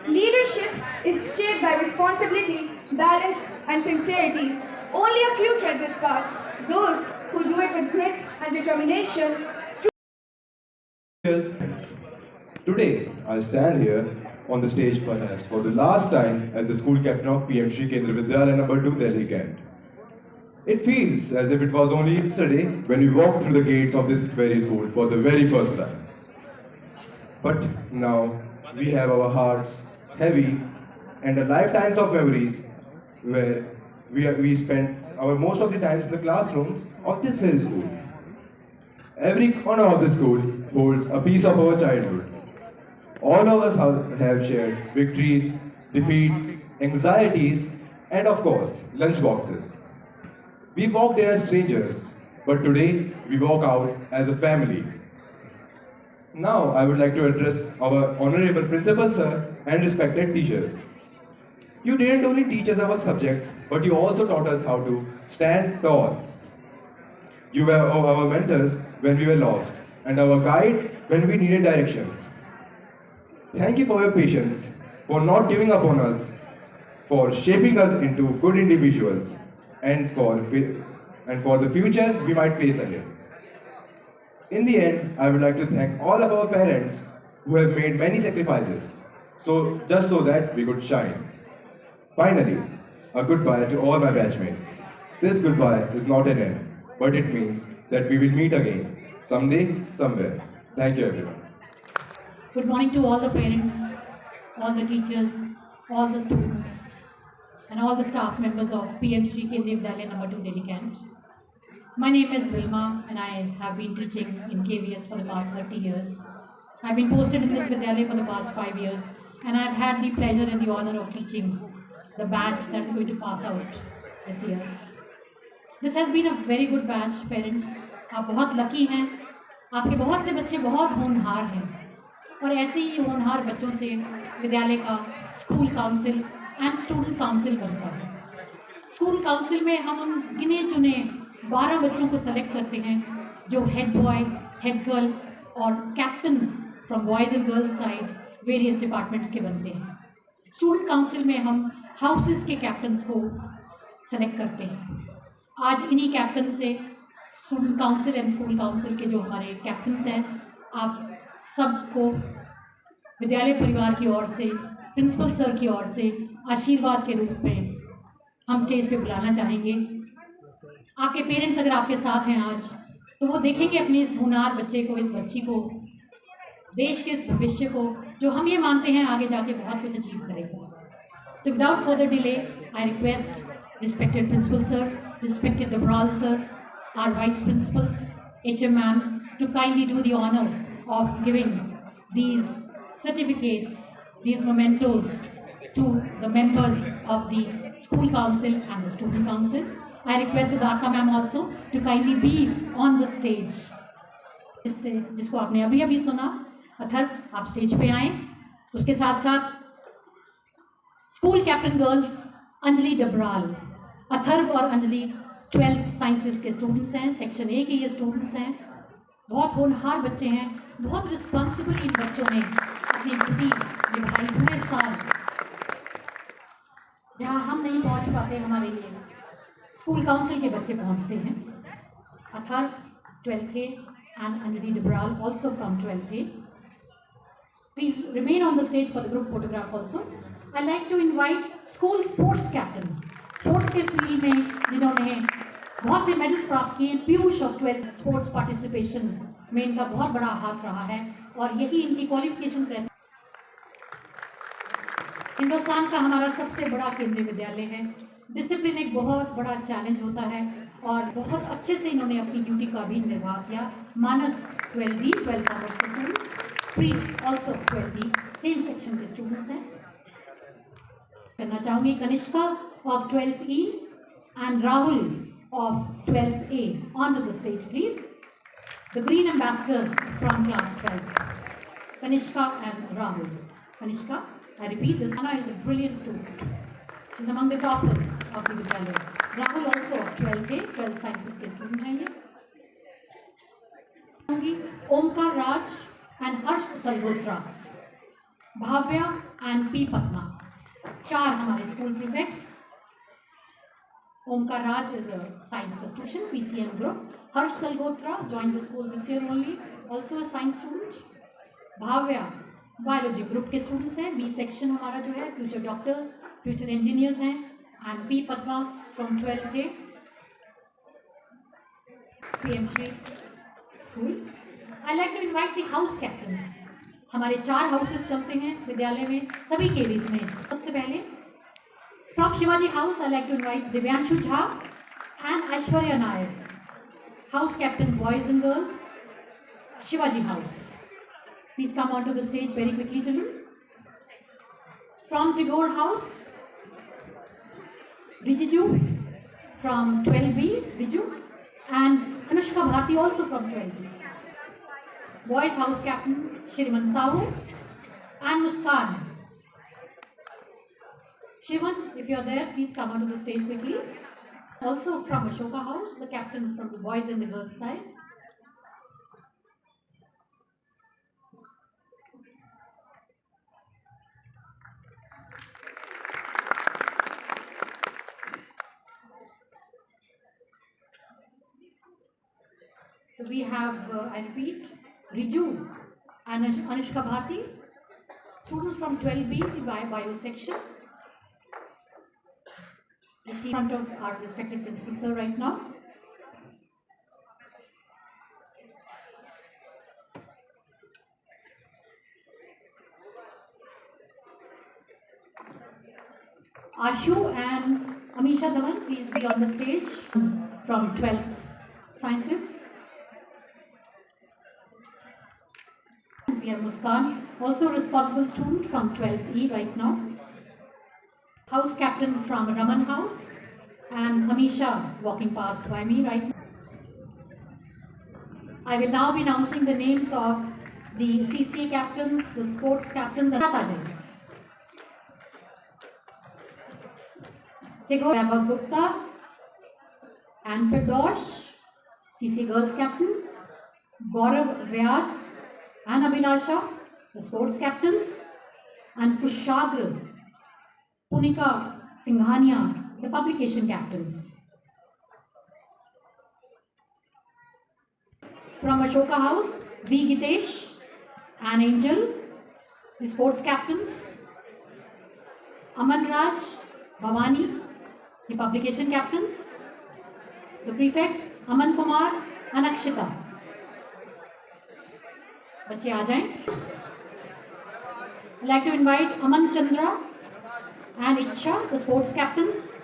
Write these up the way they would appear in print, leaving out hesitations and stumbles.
Leadership is shaped by responsibility, balance, and sincerity. Only a few tread this path. Those who do it with grit and determination. Today, I stand here on the stage perhaps for the last time as the school captain of PM Shri Kendra Vidyalaya No. 2 Delhi Kent. It feels as if it was only yesterday when we walked through the gates of this very school for the very first time. But now we have our hearts heavy and a lifetimes of memories where we spent our most of the times in the classrooms of this very school. Every corner of the school holds a piece of our childhood. All of us have shared victories, defeats, anxieties, and of course, lunch boxes. We walked in as strangers, but today we walk out as a family. Now I would like to address our honorable principal sir and respected teachers. You didn't only teach us our subjects, but you also taught us how to stand tall. You were our mentors when we were lost, and our guide when we needed directions. Thank you for your patience, for not giving up on us, for shaping us into good individuals, and for the future we might face ahead. In the end, I would like to thank all of our parents who have made many sacrifices, just so that we could shine. Finally, a goodbye to all my batchmates. This goodbye is not an end, but it means that we will meet again, someday, somewhere. Thank you, everyone. Good morning to all the parents, all the teachers, all the students, and all the staff members of PM Shri Kendriya Vidyalaya No. 2 Delhi Kent. My name is Vilma and I have been teaching in KVS for the past 30 years. I've been posted in this Vidyalaya for the past 5 years and I've had the pleasure and the honor of teaching the batch that is going to pass out this year. This has been a very good batch, parents. आप बहुत lucky हैं, आपके बहुत से बच्चे बहुत होनहार हैं और ऐसे ही होनहार बच्चों से विद्यालय का school council and student council बनता है। स्कूल काउंसिल में हम उन गिने चुने 12 बच्चों को सेलेक्ट करते हैं जो हेड बॉय, हेड गर्ल और captains from boys and girls side various departments के बनते हैं। स्टूडेंट काउंसिल में हम हाउसेस के कैप्टन्स को सेलेक्ट करते हैं। आज इन्हीं कैप्टन से student council and school council के जो हमारे कैप्टन्स हैं, आप सबको विद्यालय परिवार की ओर से, प्रिंसिपल सर की ओर से आशीर्वाद के रूप में हम स्टेज पे बुलाना चाहेंगे। आपके पेरेंट्स अगर आपके साथ हैं आज, तो वो देखेंगे अपने इस होनहार बच्चे को, इस बच्ची को, देश के इस भविष्य को, जो हम ये मानते हैं आगे जाके बहुत कुछ अचीव करेगा। So without further delay, I request respected principal sir, respected Dabral sir, our vice principals, HM ma'am, to kindly do the honor of giving these certificates, these mementos to the members of the school council and the student council. I request Udaka ma'am also to kindly be on the stage. जिसको आपने अभी अभी सुना, अथर्व आप stage पे आए। उसके साथ साथ school captain girls Anjali Dabral, Atharva और अंजलि 12th साइंसेस के स्टूडेंट्स हैं, सेक्शन ए के ये स्टूडेंट्स हैं। बहुत होनहार बच्चे हैं, बहुत रिस्पॉन्सिबल इन बच्चों ने अपनी ड्यूटी निभाई पूरे साल। जहाँ हम नहीं पहुँच पाते, हमारे लिए स्कूल काउंसिल के बच्चे पहुँचते हैं। Atharva 12th A and Anjali Dabral also from 12th A. Please remain on the stage for the group photograph also. I like to invite school sports captain, sports के फील्ड में जिन्होंने बहुत से मेडल्स प्राप्त किए। Piyush of 12th sports participation में इनका बहुत बड़ा हाथ रहा है और यही इनकी क्वालिफिकेशंस रहती। हिंदुस्तान का हमारा सबसे बड़ा केंद्रीय विद्यालय है। डिसिप्लिन एक बहुत बड़ा चैलेंज होता है और बहुत अच्छे से इन्होंने अपनी ड्यूटी का भी निर्वाह किया। मानस 12D 12 कॉमर्स के students, pre also 12D same section के स्टूडेंट्स हैं। करना चाहूँगी Kanishka of 12th E and Rahul of 12th A onto the stage, please. The green ambassadors from class 12. Kanishka and Rahul. Kanishka, I repeat, this Anna is a brilliant student. She's among the toppers of the Vidyalaya. Rahul also of 12th A, 12 sciences के student हैं ये. Omkar Raj and Harsh Salhotra, Bhavya and P Padma. चार हमारे school prefects. Omkar Raj is a science student, PCM group. Harsh Salhotra joined the school this year only, also a science student. Bhavya biology group के students हैं। B section हमारा जो है future doctors, future engineers हैं। And P Padma from 12th A PMC school. I like to invite the house captains. हमारे 4 houses चलते हैं विद्यालय में, सभी केवीज में। सबसे पहले from Shivaji house I like to invite Divyanshu Jha and Aishwarya Nair, house captain boys and girls, Shivaji house. Please come onto the stage very quickly, children. From Tagore House, Rijiju from 12B, Riju, and Anushka Bharti also from 12B. Boys House Captains, Shriman Sahu and Muskan. Shivan, if you're there, please come onto the stage quickly. Also from Ashoka House, the captains from the boys and the girls side. So we have, I repeat, Riju and Anushka Bharti, students from 12B, the bio section. You see in front of our respected principal sir right now. Ashu and Amisha Dhawan, please be on the stage from 12th Sciences. We have Muskan, also responsible student from 12th E right now. House captain from Raman House, and Amisha walking past by me right now. I will now be announcing the names of the CCA captains, the sports captains, and Tajay. Vaibhav Gupta and Firdosh, CCA girls captain, Gaurav Vyas and Abhilasha, the sports captains, and Kushagra, Punika Singhania, the publication captains. From Ashoka House, V. Gitesh and Angel, the sports captains. Aman Raj, Bhavani, the publication captains. The prefects, Aman Kumar and Akshita. बच्चे आ जाएं। I'd like to invite Aman Chandra and Icha, the sports captains,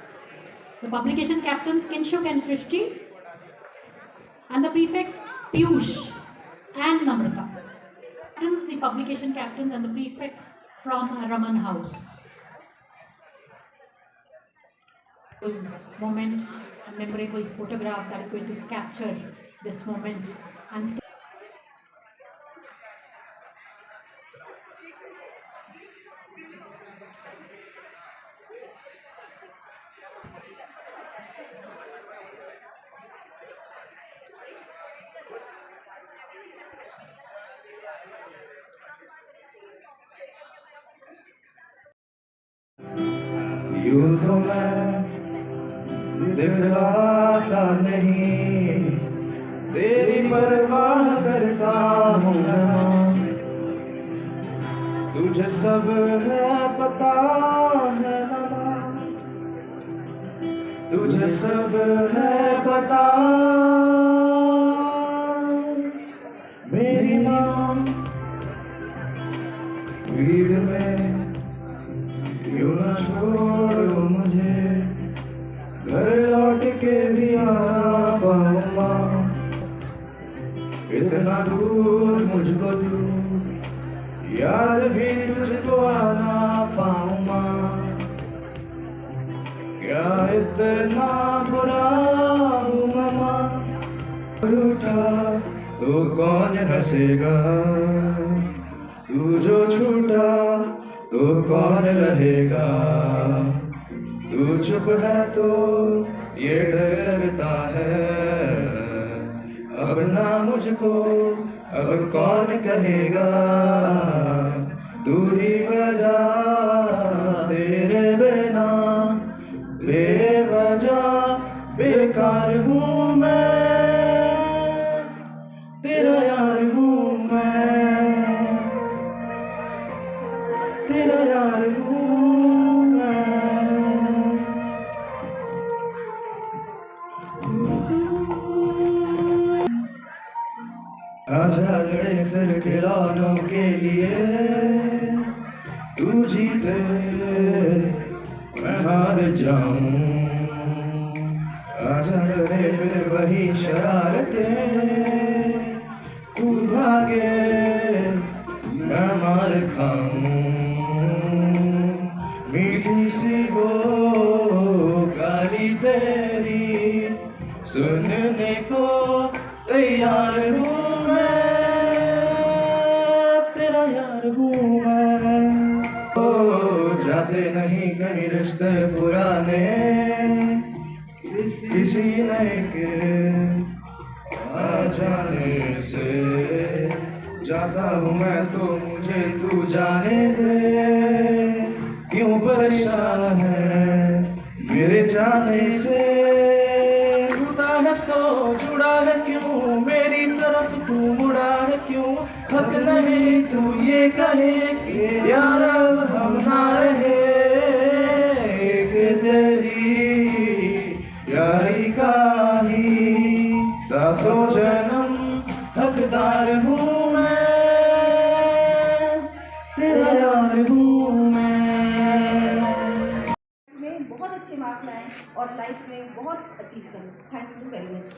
the publication captains Kinshuk and Srishti, and the prefects Piyush and Namrata. Captains, the publication captains, and the prefects from Raman House. Moment, a memorable photograph that is going to capture this moment and यूं तो मैं दिखलाता नहीं, तेरी परवाह करता हूँ ना। तू तुझे सब है पता है ना, तुझे सब है पता। मेरी माँ भीड़ में यूं न छोड़ो मुझे, घर लौट के भी आना पाऊंगा। इतना दूर मुझको तू याद भी तुझको आना पाऊंगा। क्या इतना बुरा हूँ मामा, रूठा तो कौन हंसेगा, तू जो छूटा तो कौन रहेगा। तू चुप है तो ये डर लगता है, अब ना मुझको अब कौन कहेगा। तू ही वजह तेरे बिना बेवजह बेकार हूँ मैं, तेरा यार हूँ मैं, तेरा यार हूँ मैं। आजा लड़े फिर खिलौनों के लिए, तू जीते मैं हार जाऊं। आजा लड़े फिर वही शरारतें, तू भागे मैं मार खाऊं। मीठी सी वो गाली तेरी सुनने को तैयार हूँ मैं, तेरा यार हूँ मैं। ओ जाते नहीं कहीं रिश्ते पुराने, किसी नए के आ जाने से जाता हूँ मैं तो मुझे तू जाने दे। क्यों परेशान है मेरे जाने से, जुड़ा है तो जुड़ा है क्यों, मेरी तरफ तू मुड़ा है क्यों। हक नहीं तू ये कहे कि यार अब हम ना रहे, एक तेरी यारी का ही सातों जन्म हकदार हूँ मैं, तेरा यार हूँ मैं। इसमें बहुत अच्छे मार्क्स लाएं और लाइफ में बहुत अचीव करें। Thank you very much.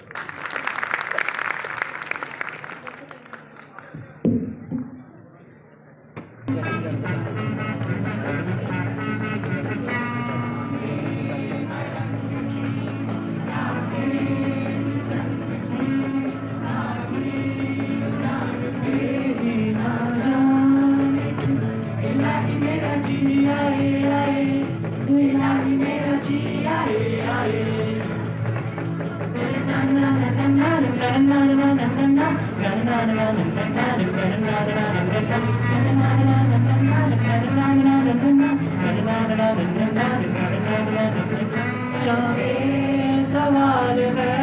सवाल है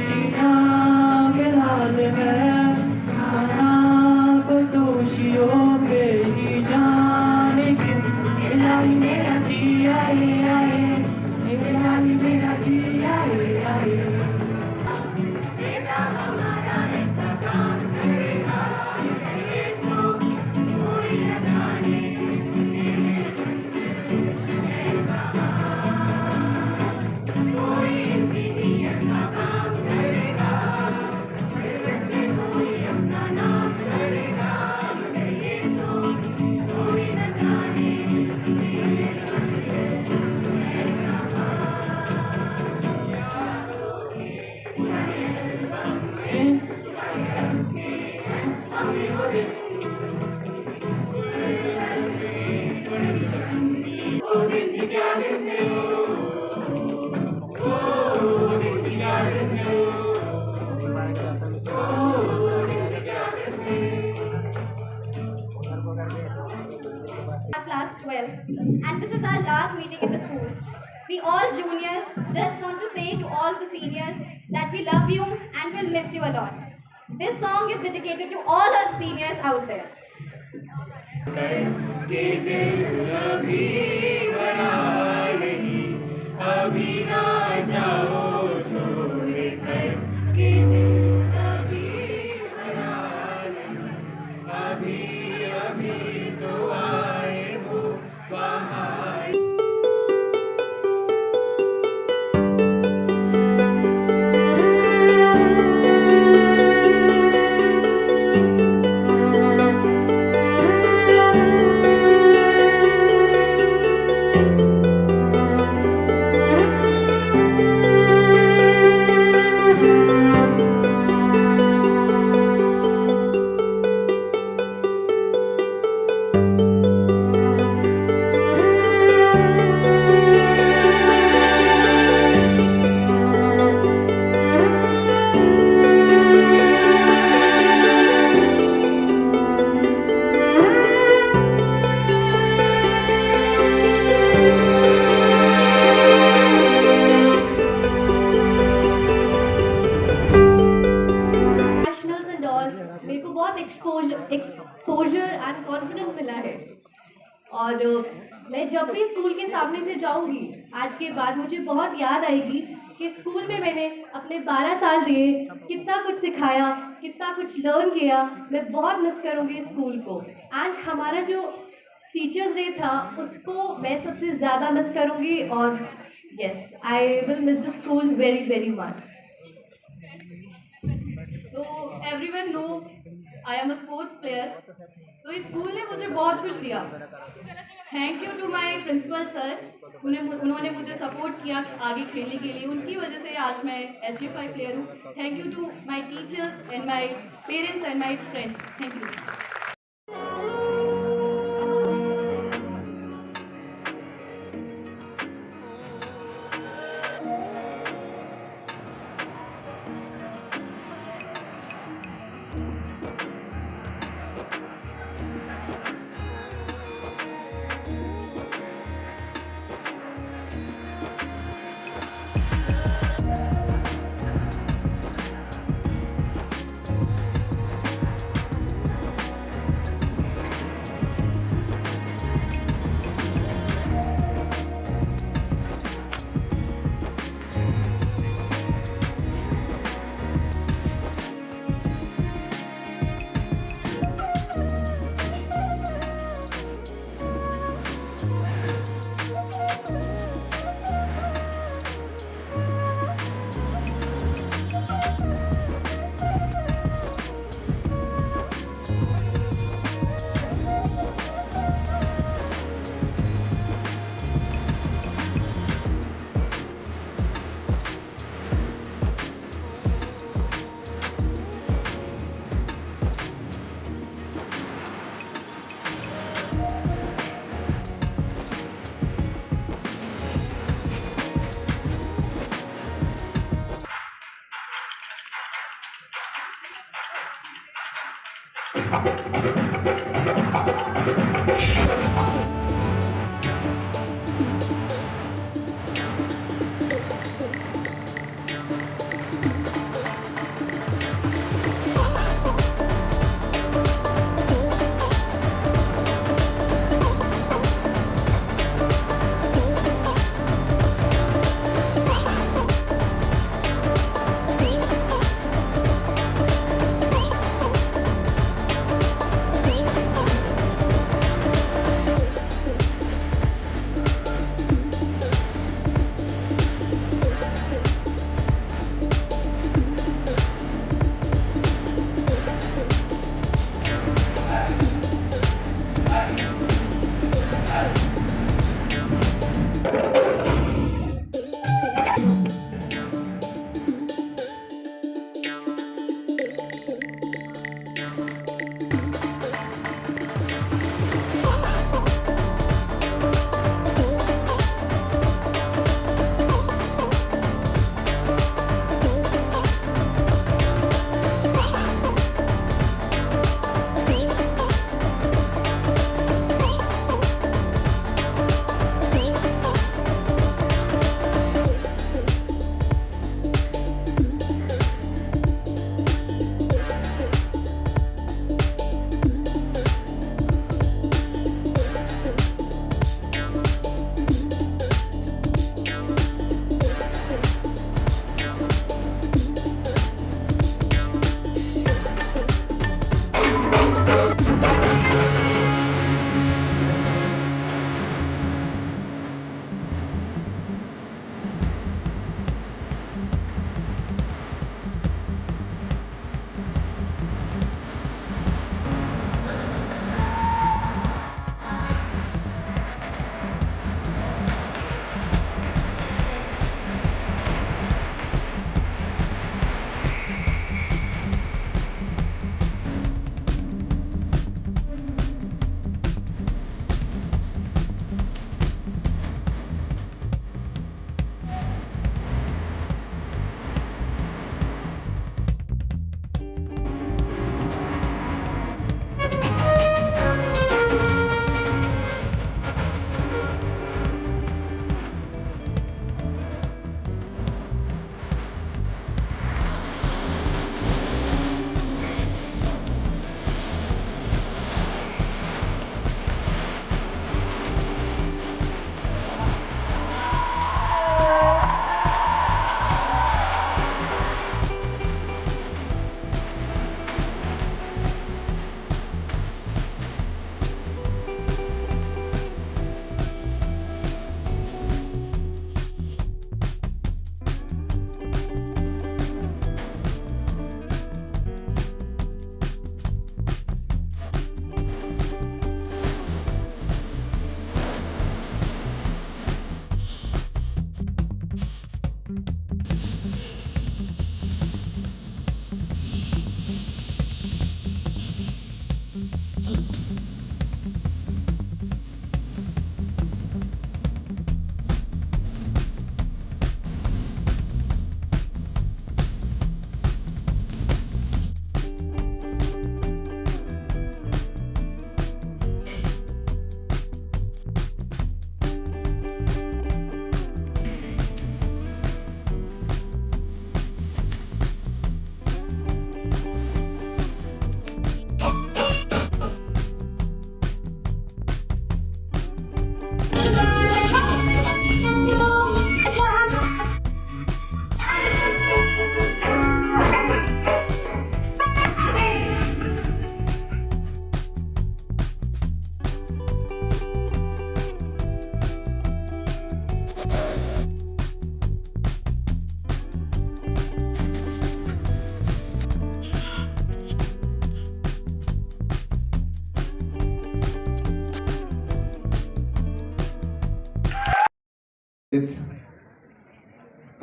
जीना फिलहाल है, मना पर दोषियों पे ही जाने क्यों। इलाही मेरा जी आए आए, इलाही मेरा जी आए आए। Class 12, and this is our last meeting in the school. We all juniors just want to say to all the seniors that we love you and will miss you a lot. This song is dedicated to all our seniors out there. के दिल अभी भरा नहीं, अभी ना जाओ छोड़ कर के दिल अभी भरा नहीं, अभी अभी तो आए हो बाहर। नेशनल्स एंड ऑल मेरे को बहुत एक्सपोजर एंड कॉन्फिडेंस मिला है। और मैं जब भी स्कूल के सामने से जाऊंगी आज के बाद मुझे बहुत याद आएगी कि स्कूल में मैंने अपने 12 साल दिए, कितना कुछ सिखाया, कितना कुछ लर्न किया। मैं बहुत मिस करूंगी स्कूल को। आज हमारा जो टीचर्स डे था उसको मैं सबसे ज़्यादा मिस करूंगी। और yes, I will miss the school very very much. So everyone know I am a sports player. So इस स्कूल ने मुझे बहुत कुछ दिया। Thank you to my principal sir, उन्होंने मुझे सपोर्ट किया आगे खेलने के लिए। उनकी वजह से आज मैं SG5 प्लेयर हूँ। Thank you to my teachers and my parents and my friends. Thank you.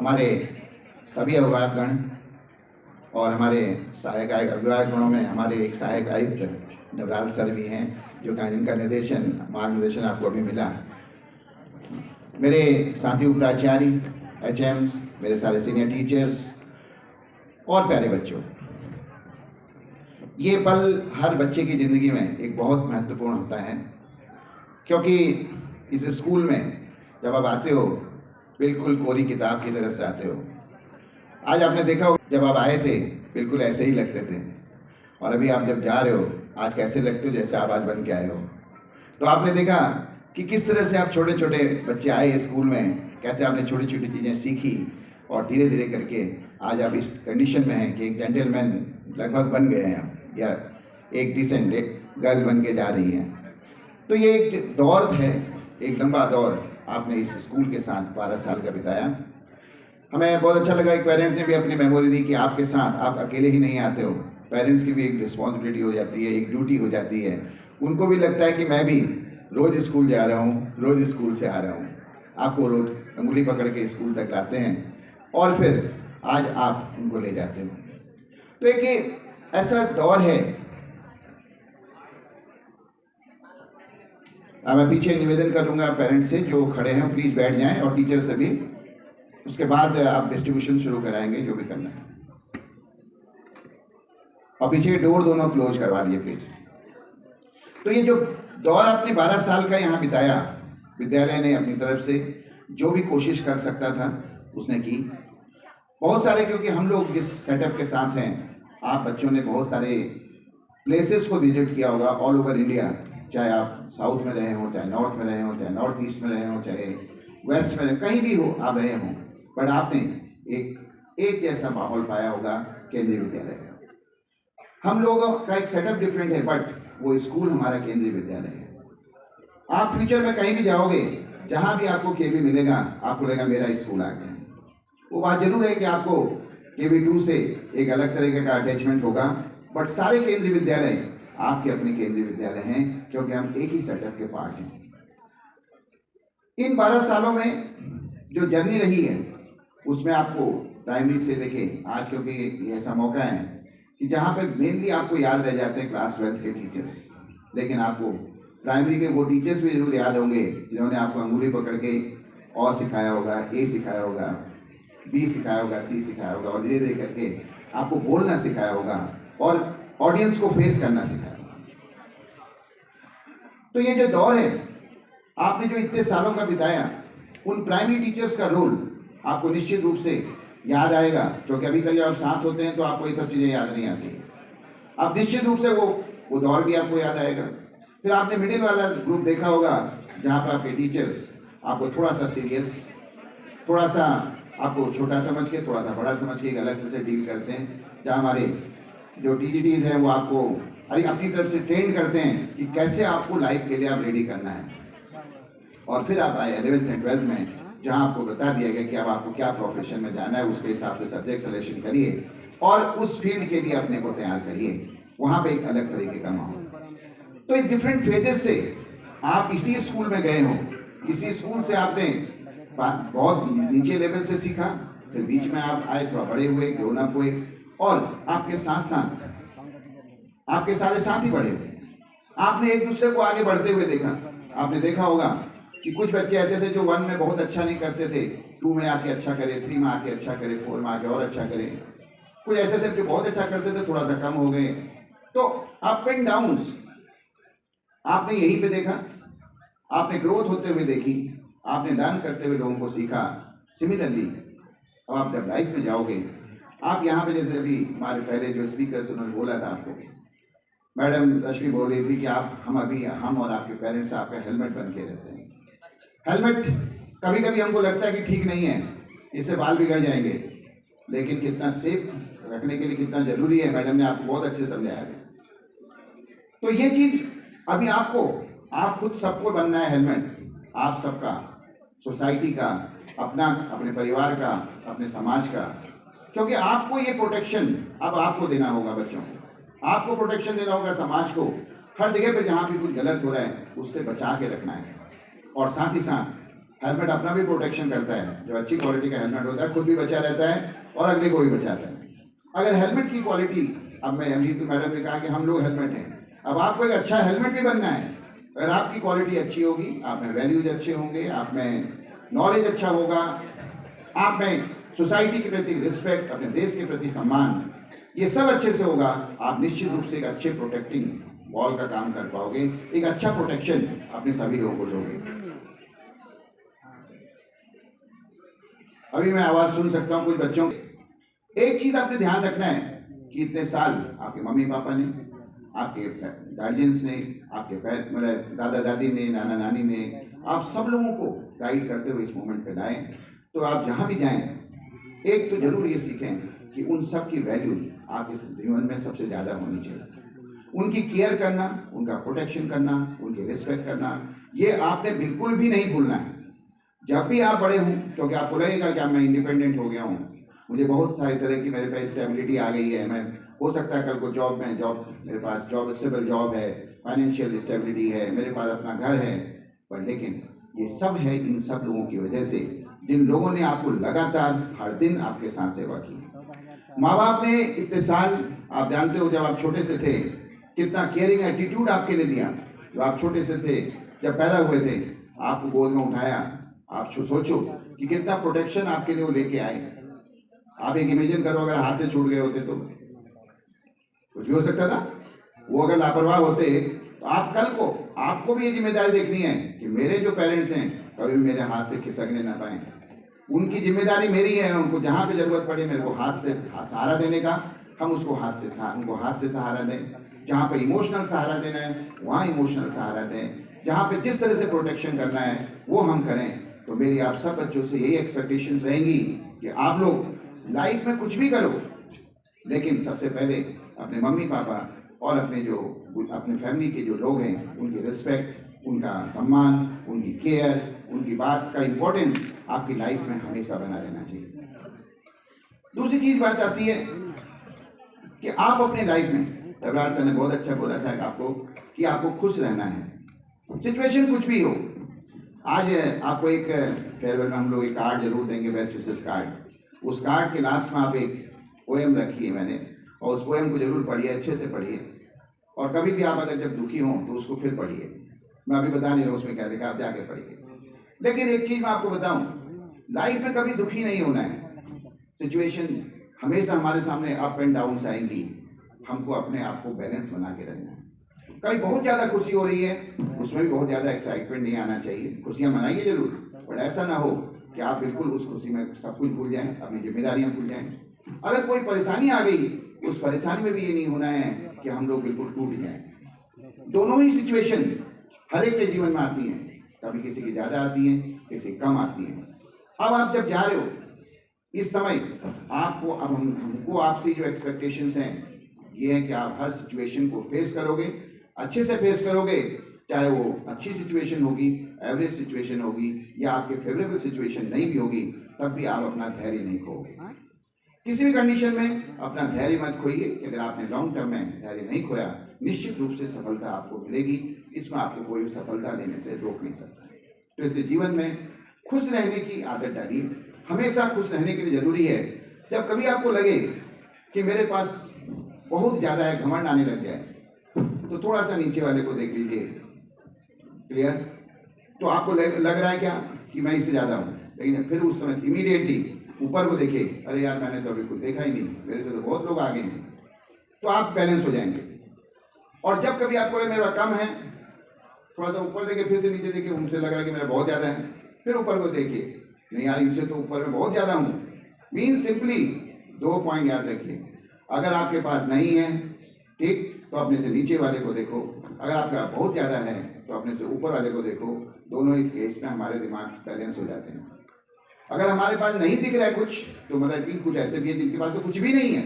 हमारे सभी अभिभावकगण और हमारे सहायक अभिभावकगणों में हमारे एक सहायक आयुक्त नवराल सर भी हैं, जो कि जिनका मार्गनिर्देशन आपको अभी मिला। मेरे साथी प्राचार्य, HMs, मेरे सारे सीनियर टीचर्स और प्यारे बच्चों, ये पल हर बच्चे की ज़िंदगी में एक बहुत महत्वपूर्ण होता है, क्योंकि इस स्कूल में जब आप आते हो बिल्कुल कोरी किताब की तरह से आते हो। आज आपने देखा हो, जब आप आए थे बिल्कुल ऐसे ही लगते थे, और अभी आप जब जा रहे हो आज कैसे लगते हो, जैसे आप आज बन के आए हो। तो आपने देखा कि किस तरह से आप छोटे छोटे बच्चे आए स्कूल में, कैसे आपने छोटी छोटी चीज़ें सीखी और धीरे धीरे करके आज आप इस कंडीशन में हैं कि एक जेंटलमैन लगभग बन गए हैं, या एक डिसेंट गर्ल बन के जा रही हैं। तो ये एक दौर है, एक लंबा दौर आपने इस स्कूल के साथ 12 साल का बिताया। हमें बहुत अच्छा लगा, एक पेरेंट्स ने भी अपनी मेमोरी दी कि आपके साथ आप अकेले ही नहीं आते हो, पेरेंट्स की भी एक रिस्पॉन्सिबिलिटी हो जाती है, एक ड्यूटी हो जाती है। उनको भी लगता है कि मैं भी रोज़ स्कूल जा रहा हूँ, रोज़ स्कूल से आ रहा हूँ। आपको रोज़ अंगुली पकड़ के स्कूल तक लाते हैं और फिर आज आप उनको ले जाते हो। तो एक ऐसा दौर है। अब मैं पीछे निवेदन करूंगा पेरेंट्स से जो खड़े हैं, प्लीज बैठ जाएं, और टीचर से भी। उसके बाद आप डिस्ट्रीब्यूशन शुरू कराएंगे जो भी करना है। और पीछे डोर दोनों क्लोज करवा दिए प्लीज। तो ये जो दौर आपने 12 साल का यहाँ बिताया, विद्यालय ने अपनी तरफ से जो भी कोशिश कर सकता था उसने की। बहुत सारे, क्योंकि हम लोग जिस सेटअप के साथ हैं, आप बच्चों ने बहुत सारे प्लेसेस को विजिट किया होगा ऑल ओवर इंडिया, चाहे आप साउथ में रहे हों, चाहे नॉर्थ में रहे हों, चाहे नॉर्थ ईस्ट में रहे हों, चाहे वेस्ट में रहे, कहीं भी हो आप रहे हों, बट आपने एक जैसा माहौल पाया होगा केंद्रीय विद्यालय का। हम लोगों का एक सेटअप डिफरेंट है, बट वो स्कूल हमारा केंद्रीय विद्यालय है। आप फ्यूचर में कहीं भी जाओगे, जहाँ भी आपको केवी मिलेगा, आपको लगेगा मेरा स्कूल आ गया। वो बात जरूर है कि आपको KV2 से एक अलग तरीके का अटैचमेंट होगा, बट सारे केंद्रीय विद्यालय आपके अपने केंद्रीय विद्यालय हैं, क्योंकि हम एक ही सेटअप के पार्ट हैं। इन 12 सालों में जो जर्नी रही है उसमें आपको प्राइमरी से लेके आज, क्योंकि ये ऐसा मौका है कि जहाँ पे मेनली आपको याद रह जाते हैं क्लास 12 के टीचर्स, लेकिन आपको प्राइमरी के वो टीचर्स भी जरूर याद होंगे जिन्होंने आपको अंगुली पकड़ के और सिखाया होगा, A सिखाया होगा, B सिखाया होगा, C सिखाया होगा, और धीरे धीरे करके आपको बोलना सिखाया होगा और ऑडियंस को फेस करना सिखाया होगा। तो ये जो दौर है आपने जो इतने सालों का बिताया, उन प्राइमरी टीचर्स का रोल आपको निश्चित रूप से याद आएगा, क्योंकि अभी तक जब आप साथ होते हैं तो आपको ये सब चीज़ें याद नहीं आती। अब निश्चित रूप से वो दौर भी आपको याद आएगा। फिर आपने मिडिल वाला ग्रुप देखा होगा, जहाँ पर आपके टीचर्स आपको थोड़ा सा सीरियस, थोड़ा सा आपको छोटा समझ के, थोड़ा सा बड़ा समझ के एक अलग से डील करते हैं। जहाँ हमारे जो TGTs हैं वो आपको अपनी तरफ से ट्रेन करते हैं कि कैसे आपको लाइफ के लिए आप रेडी करना है। और फिर आप आए 11th एंड 12th में, जहाँ आपको बता दिया गया कि अब आपको क्या प्रोफेशन में जाना है, उसके हिसाब से सब्जेक्ट सिलेक्शन करिए और उस फील्ड के लिए अपने को तैयार करिए। वहाँ पे एक अलग तरीके का माहौल। तो एक डिफरेंट फेजेस से आप इसी स्कूल में गए हो, इसी स्कूल से आपने बहुत नीचे लेवल से सीखा, फिर बीच में आप आए, थोड़ा बड़े हुए, ग्रोन अप हुए, और आपके साथ साथ आपके सारे साथी बड़े हुए। आपने एक दूसरे को आगे बढ़ते हुए देखा। आपने देखा होगा कि कुछ बच्चे ऐसे थे जो 1 में बहुत अच्छा नहीं करते थे, 2 में आके अच्छा करे, 3 में आके अच्छा करे, 4 में आके और अच्छा करे। कुछ ऐसे थे जो बहुत अच्छा करते थे, थोड़ा सा कम हो गए। तो अप एंड डाउन्स आपने यहीं पे देखा। आपने ग्रोथ होते हुए देखी, आपने लर्न करते हुए लोगों को सीखा। सिमिलरली अब आप जब लाइफ में जाओगे, आप यहाँ पे जैसे अभी हमारे पहले जो स्पीकर उन्होंने बोला था, आपको मैडम रश्मि बोल रही थी कि हम और आपके पेरेंट्स आपका हेलमेट बन के रहते हैं। हेलमेट कभी कभी हमको लगता है कि ठीक नहीं है, इससे बाल बिगड़ जाएंगे, लेकिन कितना सेफ रखने के लिए कितना जरूरी है, मैडम ने आपको बहुत अच्छे समझाया है। तो ये चीज अभी आप खुद सबको बनना है हेलमेट, आप सबका, सोसाइटी का, अपने परिवार का, अपने समाज का, क्योंकि आपको ये प्रोटेक्शन अब आपको देना होगा बच्चों को, आपको प्रोटेक्शन देना होगा समाज को। हर जगह पे जहाँ भी कुछ गलत हो रहा है उससे बचा के रखना है, और साथ ही साथ हेलमेट अपना भी प्रोटेक्शन करता है। जब अच्छी क्वालिटी का हेलमेट होता है खुद भी बचा रहता है और अगले को भी बचाता है। अगर हेलमेट की क्वालिटी, अब मैं अभी तो मैडम ने कहा कि हम लोग हेलमेट हैं, अब आपको एक अच्छा हेलमेट भी बनना है। अगर आपकी क्वालिटी अच्छी होगी, आप में वैल्यूज अच्छे होंगे, आप में नॉलेज अच्छा होगा, आप में सोसाइटी के प्रति रिस्पेक्ट, अपने देश के प्रति सम्मान, ये सब अच्छे से होगा, आप निश्चित रूप से एक अच्छे प्रोटेक्टिंग वॉल का काम कर पाओगे, एक अच्छा प्रोटेक्शन अपने सभी लोगों को दोगे। अभी मैं आवाज सुन सकता हूँ कुछ बच्चों की। एक चीज आपने ध्यान रखना है कि इतने साल आपके मम्मी पापा ने, आपके गार्जियंस ने, आपके मतलब दादा दादी ने, नाना नानी ने, आप सब लोगों को गाइड करते हुए इस मोमेंट पे लाए। तो आप जहाँ भी जाएं, एक तो जरूर ये सीखें कि उन सब की वैल्यू आपके जीवन में सबसे ज़्यादा होनी चाहिए। उनकी केयर करना, उनका प्रोटेक्शन करना, उनकी रिस्पेक्ट करना, ये आपने बिल्कुल भी नहीं भूलना है। जब भी आप बड़े हों, क्योंकि आपको लगेगा कि मैं इंडिपेंडेंट हो गया हूँ, मुझे बहुत सारी तरह की मेरे पास स्टेबिलिटी आ गई है, मैं हो सकता है कल को मेरे पास जॉब स्टेबल जॉब है, फाइनेंशियल स्टेबिलिटी है, मेरे पास अपना घर है, पर लेकिन ये सब है इन सब लोगों की वजह से, जिन लोगों ने आपको लगातार हर दिन आपके साथ सेवा की है। माँ बाप ने इतने साल, आप जानते हो जब आप छोटे से थे कितना केयरिंग एटीट्यूड आपके लिए दिया। जब आप छोटे से थे, जब पैदा हुए थे, आपको गोद में उठाया, आप सोचो कि कितना प्रोटेक्शन आपके लिए वो लेके आए। आप एक इमेजिन करो अगर हाथ से छूट गए होते तो कुछ भी हो सकता था। वो अगर लापरवाह होते तो आप कल को आपको भी ये जिम्मेदारी देखनी है कि मेरे जो पेरेंट्स हैं कभी भी मेरे हाथ से खिसकने ना पाए। उनकी जिम्मेदारी मेरी है, उनको जहाँ पे जरूरत पड़े मेरे को हाथ से सहारा देने का, हम उसको उनको हाथ से सहारा दें। जहाँ पे इमोशनल सहारा देना है वहाँ इमोशनल सहारा दें, जहाँ पे जिस तरह से प्रोटेक्शन करना है वो हम करें। तो मेरी आप सब बच्चों से यही एक्सपेक्टेशंस रहेंगी कि आप लोग लाइफ में कुछ भी करो, लेकिन सबसे पहले अपने मम्मी पापा और अपने फैमिली के जो लोग हैं उनकी रिस्पेक्ट, उनका सम्मान, उनकी केयर, उनकी बात का इम्पोर्टेंस आपकी लाइफ में हमेशा बना रहना चाहिए। दूसरी चीज बात आती है कि आप अपने लाइफ में, रविराज सर ने बहुत अच्छा बोला था कि आपको खुश रहना है, सिचुएशन कुछ भी हो। आज आपको एक फेयरवेल में हम लोग एक कार्ड जरूर देंगे, बेस्ट विशेस कार्ड। उस कार्ड के लास्ट में आप एक पोएम रखी है मैंने, और उस पोएम को जरूर पढ़िए, अच्छे से पढ़िए, और कभी भी आप अगर जब दुखी हों तो उसको फिर पढ़िए। मैं अभी बता नहीं रहा उसमें क्या लिखा, आप जाके पढ़िए। लेकिन एक चीज़ मैं आपको बताऊं, लाइफ में कभी दुखी नहीं होना है। सिचुएशन हमेशा हमारे सामने अप एंड डाउन्स आएंगी, हमको अपने आप को बैलेंस बना के रहना है। कभी बहुत ज़्यादा खुशी हो रही है, उसमें भी बहुत ज़्यादा एक्साइटमेंट नहीं आना चाहिए। खुशियाँ मनाइए जरूर, पर ऐसा ना हो कि आप बिल्कुल उस खुशी में सब कुछ भूल जाएं, अपनी जिम्मेदारियाँ भूल जाएं। अगर कोई परेशानी आ गई, उस परेशानी में भी ये नहीं होना है कि हम लोग बिल्कुल टूट जाएं। दोनों ही सिचुएशन हर एक के जीवन में आती हैं, कभी किसी की ज़्यादा आती हैं, किसी कम आती हैं। अब आप जब जा रहे हो इस समय, आपको अब हमको आपसे जो एक्सपेक्टेशंस हैं ये है कि आप हर सिचुएशन को फेस करोगे, अच्छे से फेस करोगे, चाहे वो अच्छी सिचुएशन होगी, एवरेज सिचुएशन होगी, या आपके फेवरेबल सिचुएशन नहीं भी होगी, तब भी आप अपना धैर्य नहीं खोओगे। किसी भी कंडीशन में अपना धैर्य मत खोइए, कि अगर आपने लॉन्ग टर्म में धैर्य नहीं खोया, निश्चित रूप से सफलता आपको मिलेगी। इसमें आपको कोई सफलता लेने से रोक नहीं सकता। तो इसलिए जीवन में खुश रहने की आदत डालिए। हमेशा खुश रहने के लिए जरूरी है, जब कभी आपको लगे कि मेरे पास बहुत ज़्यादा है, घमंड आने लग जाए, तो थोड़ा सा नीचे वाले को देख लीजिए। क्लियर? तो आपको लग रहा है क्या कि मैं इससे ज़्यादा हूँ, लेकिन फिर उस समय इमीडिएटली ऊपर को देखिए, अरे यार मैंने तो अभी कुछ देखा ही नहीं, मेरे से तो बहुत लोग आगे हैं, तो आप बैलेंस हो जाएंगे। और जब कभी आपको मेरा कम है, थोड़ा सा ऊपर देखिए, फिर से नीचे देखिए, उनसे लग रहा है कि मेरा बहुत ज़्यादा है, फिर ऊपर को देखिए, नहीं यार इनसे तो ऊपर में बहुत ज़्यादा हूँ। मीन सिंपली 2 पॉइंट याद रखिए, अगर आपके पास नहीं है, ठीक, तो अपने से नीचे वाले को देखो, अगर आपका बहुत ज़्यादा है तो अपने से ऊपर वाले को देखो। दोनों ही केस में हमारे दिमाग बैलेंस हो जाते हैं। अगर हमारे पास नहीं दिख रहा है कुछ, तो मतलब कि कुछ ऐसे भी है जिनके पास तो कुछ भी नहीं है,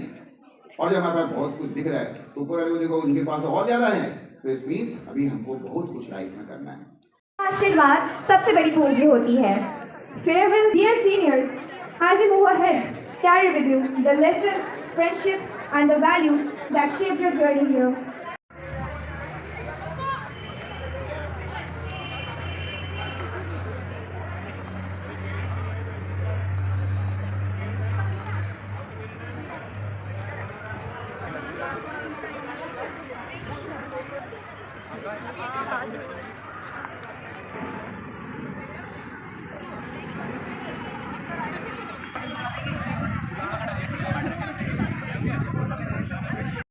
और जब हमारे पास बहुत कुछ दिख रहा है तो ऊपर वाले को देखो, उनके पास तो और ज़्यादा है। तो इस मीन्स अभी हमको बहुत कुछ लाइफ में करना है। आशीर्वाद सबसे बड़ी पूंजी होती है। Farewell, dear seniors. As you move ahead, carry with you the lessons, friendships, and the values that shaped your journey here. Thank you.